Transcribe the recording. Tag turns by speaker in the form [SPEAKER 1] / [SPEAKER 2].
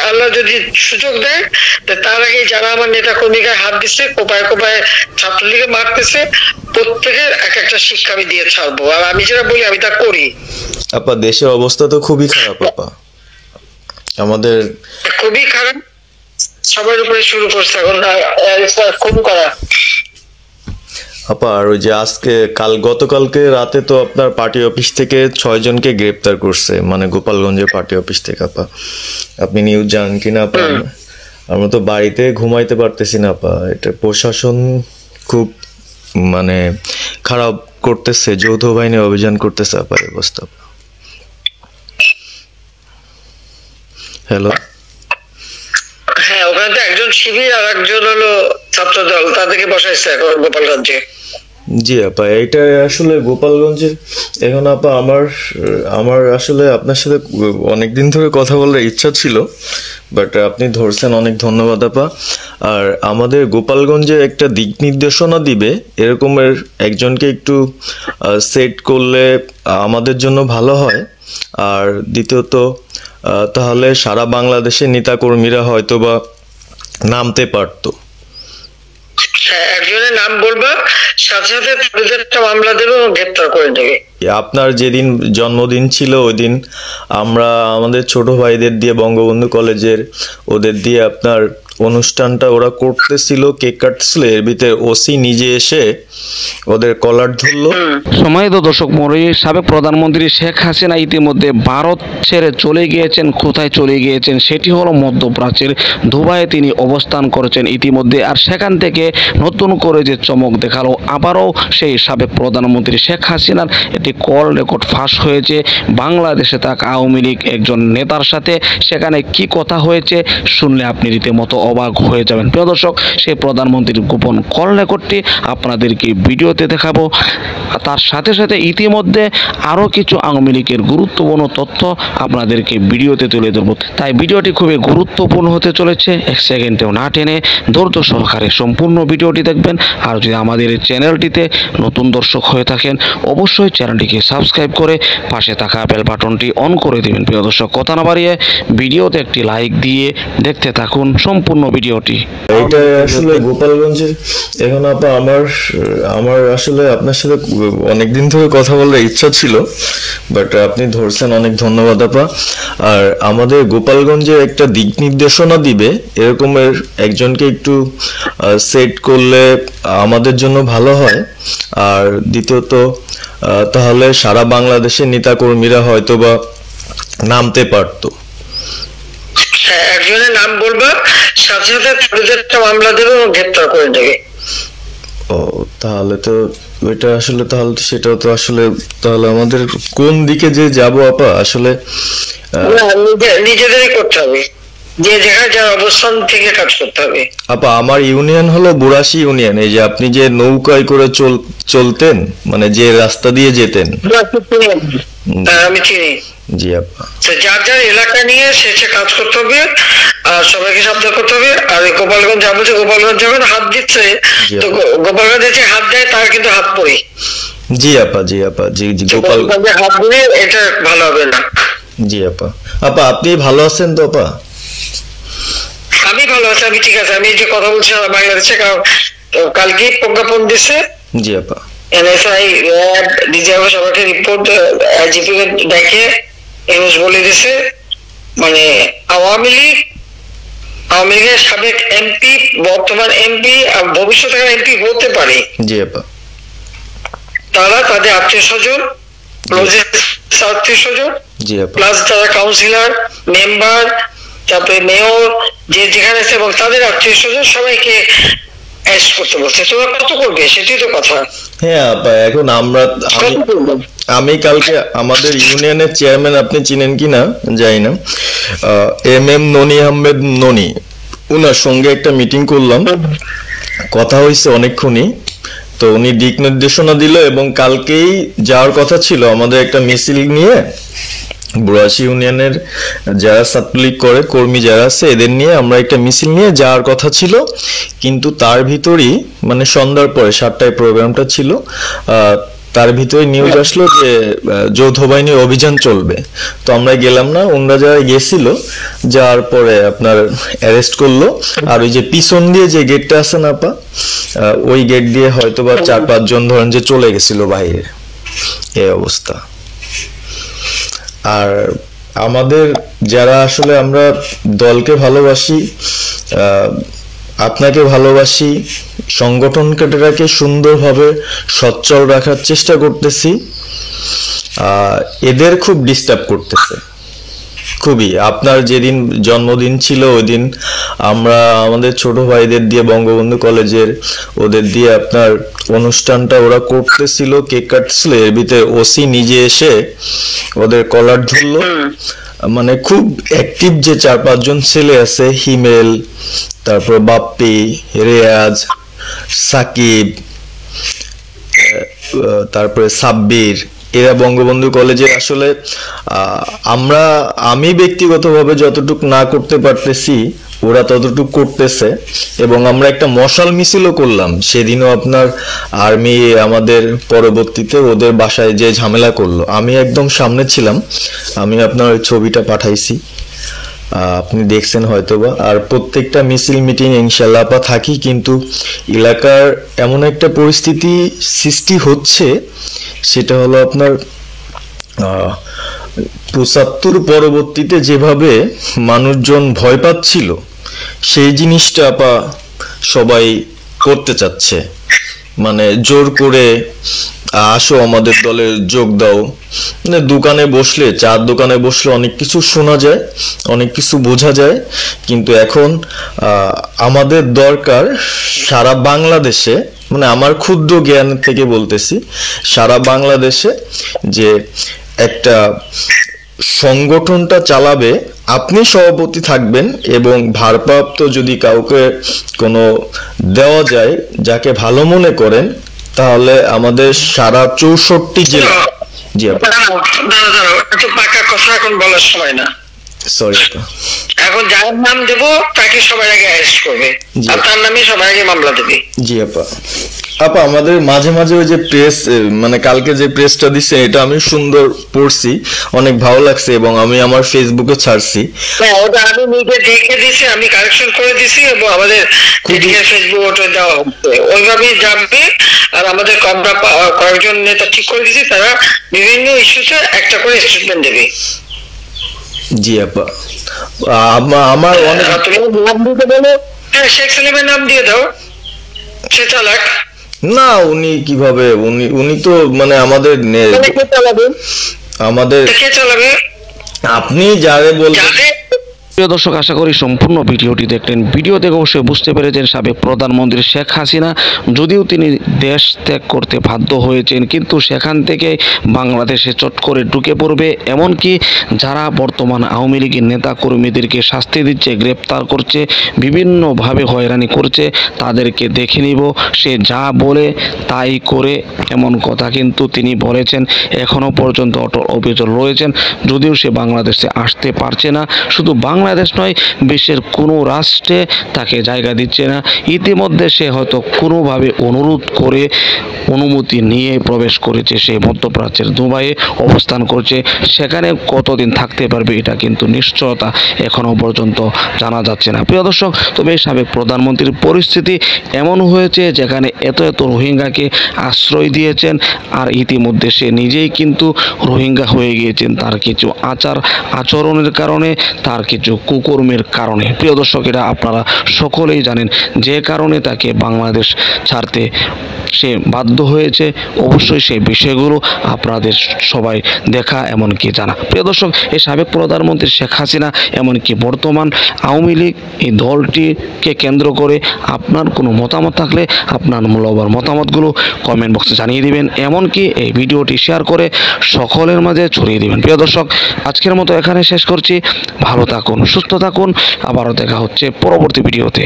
[SPEAKER 1] আল্লাহ যদি সুযোগ দেয়, তার আগে যারা আমার নেতা কর্মীকে হাত দিচ্ছে, কোপায় কোপায় ছাত্রলীগে মারতেছে, প্রত্যেকের এক একটা শিক্ষা আমি দিয়ে ছাড়বো। আর আমি যেটা বলি আমি তা করি।
[SPEAKER 2] আপা দেশের অবস্থা তো খুবই খারাপ আপা, আমাদের
[SPEAKER 1] খুবই খারাপ, সবার উপরে শুরু করছে এখন খুন করা।
[SPEAKER 2] আপা আর ওই যে আজকে গতকালকে রাতে তো আপনার পার্টি অফিস থেকে 6 জনকে গ্রেপ্তার করছে, মানে গোপালগঞ্জের পার্টি অফিস থেকে। আপা আপনি নিউজ জানেন কিনা আপা? আমরা তো বাড়িতে ঘুমাইতে পারতেছি না আপা, এটা প্রশাসন খুব মানে খারাপ করতেছে, যৌথ বাহিনী অভিযান করতেছে আপা, এই অবস্থা। হ্যালো,
[SPEAKER 1] হ্যাঁ, ওখানে তো একজন শিবির আর একজন হলো ছাত্র দল, তাদেরকে বসাইছে এখন গোপালগঞ্জে।
[SPEAKER 2] জি আপা, এইটা আসলে গোপালগঞ্জে এখন আপা আমার আসলে আপনার সাথে অনেকদিন ধরে কথা বলার ইচ্ছা ছিল, বাট আপনি ধরছেন, অনেক ধন্যবাদ আপা। আর আমাদের গোপালগঞ্জে একটা দিক নির্দেশনা দিবে এরকমের একজনকে একটু সেট করলে আমাদের জন্য ভালো হয়। আর দ্বিতীয়ত তাহলে সারা বাংলাদেশের নেতাকর্মীরা হয়তো বা নামতে পারতো।
[SPEAKER 1] একজনের নাম বলবা, সাথে সাথে তাদের একটা মামলা দেবে এবং গ্রেপ্তার করে নেবে।
[SPEAKER 2] আপনার যেদিন জন্মদিন ছিল ওই দিন আমরা আমাদের ছোট ভাইদের দিয়ে বঙ্গবন্ধু কলেজের ওদের দিয়ে আপনার অনুষ্ঠানটা ওরা করতেছিল, কেক কাটছিল, এর ভিতরে ওসি নিজে এসে ওদের কলার ধরলো।
[SPEAKER 3] সম্মানিত দর্শক মণ্ডলী, সাবেক প্রধানমন্ত্রী শেখ হাসিনা ইতিমধ্যে ভারত ছেড়ে চলে গিয়েছেন। কোথায় চলে গিয়েছেন সেটি হলো মধ্যপ্রাচ্যের দুবাইয়ে তিনি অবস্থান করেছেন ইতিমধ্যে। আর সেখান থেকে নতুন করে যে চমক দেখালো, আবারও সেই সাবেক প্রধানমন্ত্রী শেখ হাসিনার একটি কল রেকর্ড ফাঁস হয়েছে বাংলাদেশে থাকা আওয়ামী লীগ একজন নেতার সাথে। সেখানে কি কথা হয়েছে শুনলে আপনি রীতিমতো অবাক হয়ে যাবেন। প্রিয় দর্শক, সেই প্রধানমন্ত্রীর গোপন কল রেকর্ডটি আপনাদেরকে ভিডিওতে দেখাবো। তার সাথে সাথে ইতিমধ্যে আরও কিছু আওয়ামী লীগের গুরুত্বপূর্ণ তথ্য আপনাদেরকে ভিডিওতে তুলে ধরব। তাই ভিডিওটি খুবই গুরুত্বপূর্ণ হতে চলেছে, এক সেকেন্ডেও না টেনে ধৈর্য সহকারে সম্পূর্ণ ভিডিওটি দেখবেন। আর যদি আমাদের এই চ্যানেলটিতে নতুন দর্শক হয়ে থাকেন, অবশ্যই চ্যানেলটিকে সাবস্ক্রাইব করে পাশে থাকা বেল বাটনটি অন করে দেবেন। প্রিয় দর্শক, কথা না বাড়িয়ে ভিডিওতে একটি লাইক দিয়ে দেখতে থাকুন সম্পূর্ণ ভিডিওটি।
[SPEAKER 2] এইটা আসলে গোপালগঞ্জের এখন আপা আমার আসলে আপনার সাথে অনেকদিন ধরে কথা বলার ইচ্ছা ছিল, বাট আপনি ধরছেন, অনেক ধন্যবাদ আপা। আর আমাদের গোপালগঞ্জে একটা দিক নির্দেশনা দিবে এরকমের একজনকে একটু সেট করলে আমাদের জন্য ভালো হয়। আর দ্বিতীয়ত তাহলে সারা বাংলাদেশের নেতাকর্মীরা হয়তো বা নামতে পারতো।
[SPEAKER 1] একজনের নাম বলবা, সাথে সাথে তাদের একটা মামলা দেবে এবং গ্রেপ্তার করে নেবে।
[SPEAKER 2] ও তাহলে তো ওইটা আসলে তাহলে সেটাও তো আসলে তাহলে আমাদের কোন দিকে যে যাব আপা? আসলে
[SPEAKER 1] নিজেদেরই করতে হবে, যে যেখানে যার অবস্থান থেকে কাজ করতে হবে।
[SPEAKER 2] আপা আমার ইউনিয়ন হলো বুড়াশি ইউনিয়ন। এই যে আপনি যে নৌকায় করে চলতেন, মানে যে রাস্তা দিয়ে যেতেন।
[SPEAKER 1] আমি চিনি।
[SPEAKER 2] জি আপা,
[SPEAKER 1] যার যার এলাকা নিয়ে সে কাজ করতে হবে, আর সবাইকে সাবধান করতে হবে। আর গোপালগঞ্জ যা বলছে, গোপালগঞ্জ যখন হাত দিচ্ছে, তো গোপালগঞ্জ যে হাত দেয় তার কিন্তু হাত পড়ে।
[SPEAKER 2] জি আপা, জি আপা, জি জি,
[SPEAKER 1] গোপালগঞ্জে হাত দিলে এটা ভালো হবে না।
[SPEAKER 2] জি আপা। আপা আপনি ভালো আছেন তো আপা?
[SPEAKER 1] আমি ভালো আছি, আমি ঠিক আছে। আমি যে কথা বলছি বাংলাদেশে, কারণ কালকে প্রজ্ঞাপন দিছে।
[SPEAKER 2] জি আপা।
[SPEAKER 1] এনএসআই, র্যাব, ডিজিএফ সবাইকে রিপোর্ট আইজিপি দেখে এনএস বলে দিছে, মানে আওয়ামী লীগের সাবেক এমপি, বর্তমান এমপি আর ভবিষ্যতে এমপি হতে পারে,
[SPEAKER 2] জি আপা,
[SPEAKER 1] তারা তাদের আত্মীয় স্বজন, আত্মীয় স্বজন,
[SPEAKER 2] জি আপা,
[SPEAKER 1] প্লাস যারা কাউন্সিলর, মেম্বার, তারপরে মেয়র, যে যেখানে আছে এবং তাদের আত্মীয় স্বজন সবাইকে অ্যারেস্ট করতে বলছে। তোমরা কত করবে সেটাই তো কথা।
[SPEAKER 2] হ্যাঁ আপা, এখন আমি কালকে আমাদের ইউনিয়নের চেয়ারম্যান, আপনি চিনেন কি না জানি না, এম ননি আহমেদ ননি, উনার সঙ্গে একটা মিটিং করলাম, কথা হয়েছে অনেকক্ষণই। তো উনি দিক নির্দেশনা দিল এবং কালকেই যাওয়ার কথা ছিল আমাদের একটা মিছিল নিয়ে, বুড়াশি ইউনিয়নের যারা ছাত্রলীগ করে কর্মী যারা আছে এদের নিয়ে আমরা একটা মিছিল নিয়ে যাওয়ার কথা ছিল। কিন্তু তার ভিতরই মানে সন্ধ্যার পরে 7টায় প্রোগ্রামটা ছিল, তার ভিতরে নিউজ আসলো যে যৌথ বাহিনীর অভিযান চলবে। তো আমরা গেলাম না, ওনারা যারা গেছিল যাওয়ার পরে আপনার অ্যারেস্ট করলো। আর ওই যে পিছন দিয়ে যে গেটটা আছে না আপা, ওই গেট দিয়ে হয়তো বা 4-5 জন ধরেন যে চলে গেছিল বাইরে, এই অবস্থা। আর আমাদের যারা আসলে আমরা দলকে ভালোবাসি, আপনাকে ভালোবাসি, সংগঠনটাকে সুন্দরভাবে সচ্ছল রাখার চেষ্টা করতেছি, এদের খুব ডিস্টার্ব করতেছে খুবই। আপনার যেদিন জন্মদিন ছিল ওই দিন আমরা আমাদের ছোট ভাইদের দিয়ে বঙ্গবন্ধু কলেজের ওদের দিয়ে আপনার অনুষ্ঠানটা ওরা করতেছিল, কেক কাটছিল, এর ভিতরে ওসি নিজে এসে ওদের কলার ধরলো। মানে খুব অ্যাক্টিভ যে 4-5 জন ছেলে আছে, হিমেল, তারপর বাপ্পি, রেয়াজ, সাকিব, তারপরে সাব্বির, এরা বঙ্গবন্ধু কলেজে আসলে আমি ব্যক্তিগতভাবে যতটুকু না করতে পারতেছি ওরা ততটুকু করতেছে। এবং আমরা একটা মশাল মিছিলও করলাম সেদিনও। আপনার আর্মি আমাদের পরবর্তীতে ওদের বাসায় যে ঝামেলা করলো, আমি একদম সামনে ছিলাম, আমি আপনার ওই ছবিটা পাঠাইছি, আপনি দেখছেন হয়তোবা। আর প্রত্যেকটা মিছিল মিটিং ইনশাল্লাহ আপা থাকি, কিন্তু এলাকার এমন একটা পরিস্থিতি সৃষ্টি হচ্ছে, সেটা হলো আপনার ৭৫ পরবর্তীতে যেভাবে মানুষজন ভয় পাচ্ছিল সেই জিনিসটা আপা সবাই করতে চাচ্ছে, মানে জোর করে আসো আমাদের দলে যোগ দাও। মানে দোকানে বসলে, চার দোকানে বসলে অনেক কিছু শোনা যায়, অনেক কিছু বোঝা যায়, কিন্তু এখন আমাদের দরকার সারা বাংলাদেশে, মানে আমার ক্ষুদ্র জ্ঞান থেকে বলতেছি, সারা বাংলাদেশে যে একটা সংগঠনটা চালাবে, আপনি সভাপতি থাকবেন এবং ভারপ্রাপ্ত যদি কাউকে কোনো দেওয়া যায় যাকে ভালো মনে করেন, তাহলে আমাদের সারা 64 জেলা। জি আপা,
[SPEAKER 1] একটু পাকা কথা এখন বলার সময় না,
[SPEAKER 2] সরি আপা।
[SPEAKER 1] এখন যার নাম দেব তাকে সবার আগে অ্যারেস্ট করবে, আর তার নামে সবার আগে মামলা দেবে।
[SPEAKER 2] জি আপা। আপা আমাদের মাঝে মাঝে ওই যে প্রেস, মানে কালকে যে প্রেসটা দিছে এটা আমি সুন্দর পড়ছি, অনেক ভালো লাগছে এবং আমি আমার ফেসবুকে ছাড়ছি।
[SPEAKER 1] ওটা আমি নিজে দেখে দিছি, আমি কারেকশন করে দিছি এবং আমাদের ফেসবুক ওটা দেওয়া হচ্ছে, ওইভাবেই যাবে। আর আমাদের কয়েকজন নেতা ঠিক করে দিছি, তারা বিভিন্ন ইস্যুতে একটা করে স্টেটমেন্ট দেবে।
[SPEAKER 2] জি আপা, আমার অনেক,
[SPEAKER 1] তুমি নাম দিতে বলো, হ্যাঁ শেখ সালিমের নাম দিয়ে দাও, সে চালাক
[SPEAKER 2] না। উনি কিভাবে, উনি তো মানে আমাদের
[SPEAKER 1] কে চালাবে,
[SPEAKER 2] আপনি যারে বলবেন।
[SPEAKER 3] প্রিয় দর্শক, আশা করি সম্পূর্ণ ভিডিওটি দেখলেন। ভিডিও দেখে অবশ্যই বুঝতে পেরেছেন সাবেক প্রধানমন্ত্রী শেখ হাসিনা যদিও তিনি দেশ ত্যাগ করতে বাধ্য হয়েছেন, কিন্তু সেখান থেকে বাংলাদেশে চট করে ঢুকে পড়বে। এমনকি যারা বর্তমান আওয়ামী লীগের নেতা কর্মীদেরকে শাস্তি দিচ্ছে, গ্রেপ্তার করছে, বিভিন্নভাবে হয়রানি করছে, তাদেরকে দেখে নিব, সে যা বলে তাই করে, এমন কথা কিন্তু তিনি বলেছেন। এখনও পর্যন্ত অটল অবিচল রয়েছেন, যদিও সে বাংলাদেশে আসতে পারছে না। শুধু বাংলাদেশ নয়, বিশ্বের কোনো রাষ্ট্রে তাকে জায়গা দিচ্ছে না। ইতিমধ্যে সে হয়তো কোনোভাবে অনুরোধ করে অনুমতি নিয়ে প্রবেশ করেছে, সে মধ্যপ্রাচ্যের দুবাইয়ে অবস্থান করছে। সেখানে কতদিন থাকতে পারবে এটা কিন্তু নিশ্চয়তা এখনও পর্যন্ত জানা যাচ্ছে না। প্রিয় দর্শক, তবে সাবেক প্রধানমন্ত্রীর পরিস্থিতি এমন হয়েছে যেখানে এত রোহিঙ্গাকে আশ্রয় দিয়েছেন, আর ইতিমধ্যে সে নিজেই কিন্তু রোহিঙ্গা হয়ে গিয়েছেন তার কিছু আচরণের কারণে, তার কিছু কুকর্মের কারণে। প্রিয় দর্শক, এটা আপনারা সকলেই জানেন, যে কারণে তাকে বাংলাদেশ ছাড়তে সে বাধ্য হয়েছে। অবশ্যই সেই বিষয়গুলো আপনাদের সবাই দেখা এমনকি জানা। প্রিয় দর্শক, এই সাবেক প্রধানমন্ত্রী শেখ হাসিনা এমনকি বর্তমান আওয়ামী লীগ এই দলটিকে কেন্দ্র করে আপনার কোনো মতামত থাকলে আপনার মূল্যবান মতামতগুলো কমেন্ট বক্সে জানিয়ে দিবেন, এমনকি এই ভিডিওটি শেয়ার করে সকলের মাঝে ছড়িয়ে দিবেন। প্রিয় দর্শক, আজকের মতো এখানে শেষ করছি। ভালো থাকুন, সুস্থ থাকুন, আবারও দেখা হচ্ছে পরবর্তী ভিডিওতে।